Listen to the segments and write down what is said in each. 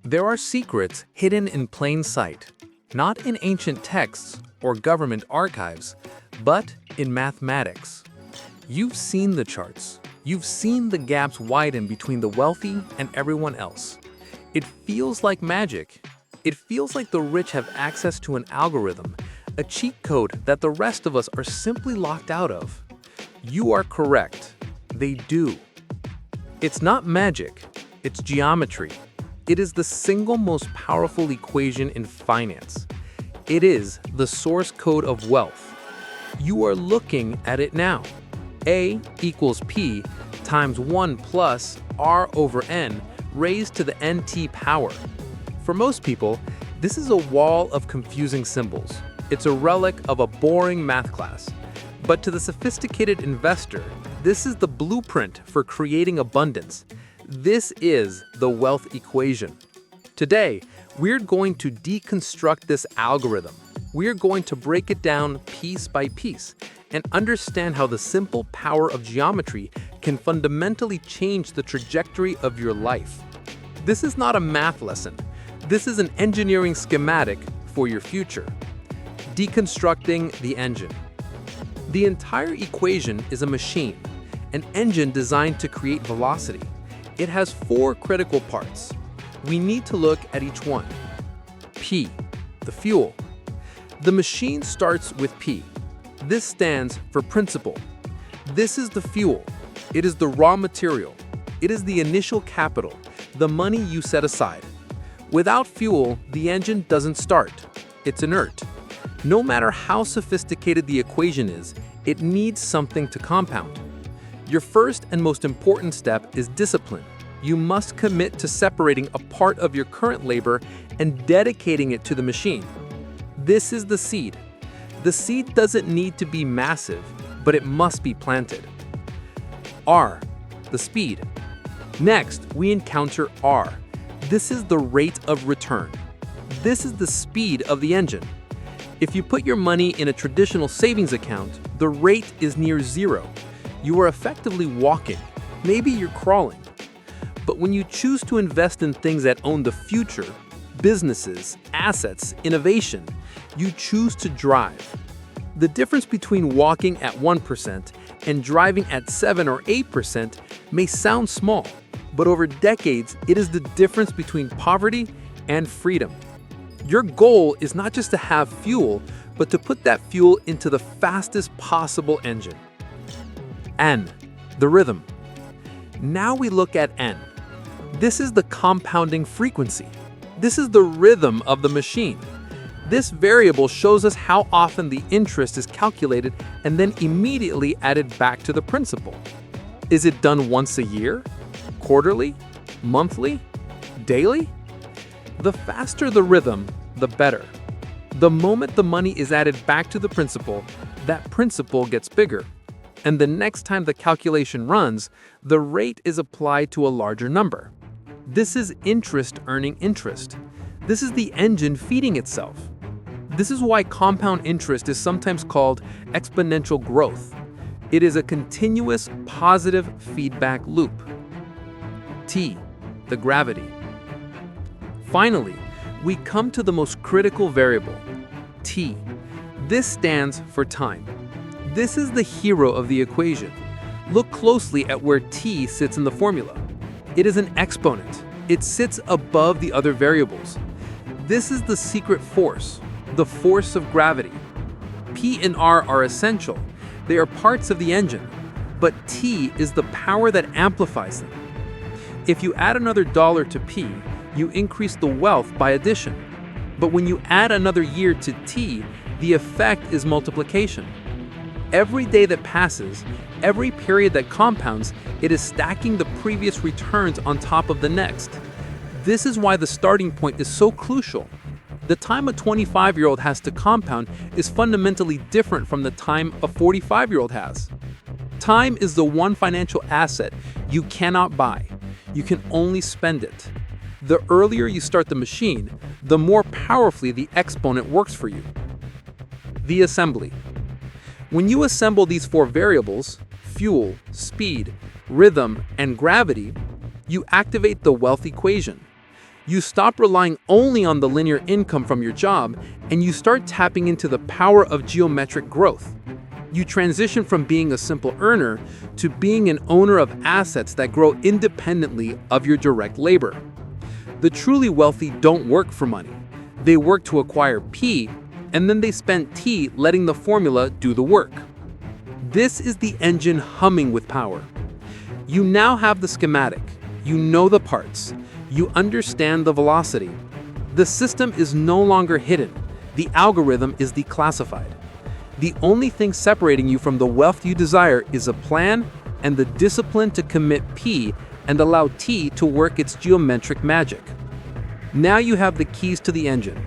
There are secrets hidden in plain sight, not in ancient texts or government archives, but in mathematics. You've seen the charts. You've seen the gaps widen between the wealthy and everyone else. It feels like magic. It feels like the rich have access to an algorithm, a cheat code that the rest of us are simply locked out of. You are correct. They do. It's not magic. It's geometry. It is the single most powerful equation in finance. It is the source code of wealth. You are looking at it now. A equals P times 1 plus R over N raised to the NT power. For most people, this is a wall of confusing symbols. It's a relic of a boring math class. But to the sophisticated investor, this is the blueprint for creating abundance. This is the wealth equation. Today, we're going to deconstruct this algorithm. We're going to break it down piece by piece and understand how the simple power of geometry can fundamentally change the trajectory of your life. This is not a math lesson. This is an engineering schematic for your future. Deconstructing the engine. The entire equation is a machine, an engine designed to create velocity. It has 4 critical parts. We need to look at each one. P, the fuel. The machine starts with P. This stands for principle. This is the fuel. It is the raw material. It is the initial capital, the money you set aside. Without fuel, the engine doesn't start. It's inert. No matter how sophisticated the equation is, it needs something to compound. Your first and most important step is discipline. You must commit to separating a part of your current labor and dedicating it to the machine. This is the seed. The seed doesn't need to be massive, but it must be planted. R, the speed. Next, we encounter R. This is the rate of return. This is the speed of the engine. If you put your money in a traditional savings account, the rate is near 0. You are effectively walking. Maybe you're crawling. But when you choose to invest in things that own the future, businesses, assets, innovation, you choose to drive. The difference between walking at 1% and driving at 7 or 8% may sound small, but over decades, it is the difference between poverty and freedom. Your goal is not just to have fuel, but to put that fuel into the fastest possible engine. N, the rhythm. Now we look at N. This is the compounding frequency. This is the rhythm of the machine. This variable shows us how often the interest is calculated and then immediately added back to the principal. Is it done once a year? Quarterly? Monthly? Daily? The faster the rhythm, the better. The moment the money is added back to the principal, that principal gets bigger. And the next time the calculation runs, the rate is applied to a larger number. This is interest earning interest. This is the engine feeding itself. This is why compound interest is sometimes called exponential growth. It is a continuous positive feedback loop. T, the gravity. Finally, we come to the most critical variable, T. This stands for time. This is the hero of the equation. Look closely at where T sits in the formula. It is an exponent. It sits above the other variables. This is the secret force, the force of gravity. P and R are essential. They are parts of the engine, but T is the power that amplifies them. If you add another dollar to P, you increase the wealth by addition. But when you add another year to T, the effect is multiplication. Every day that passes, every period that compounds, it is stacking the previous returns on top of the next. This is why the starting point is so crucial. The time a 25-year-old has to compound is fundamentally different from the time a 45-year-old has. Time is the one financial asset you cannot buy. You can only spend it. The earlier you start the machine, the more powerfully the exponent works for you. The assembly. When you assemble these 4 variables, fuel, speed, rhythm, and gravity, you activate the wealth equation. You stop relying only on the linear income from your job, and you start tapping into the power of geometric growth. You transition from being a simple earner to being an owner of assets that grow independently of your direct labor. The truly wealthy don't work for money. They work to acquire P, and then they spend T letting the formula do the work. This is the engine humming with power. You now have the schematic. You know the parts. You understand the velocity. The system is no longer hidden. The algorithm is declassified. The only thing separating you from the wealth you desire is a plan and the discipline to commit P and allow T to work its geometric magic. Now you have the keys to the engine.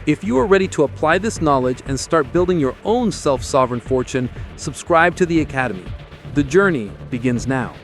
If you are ready to apply this knowledge and start building your own self-sovereign fortune, subscribe to the Academy. The journey begins now.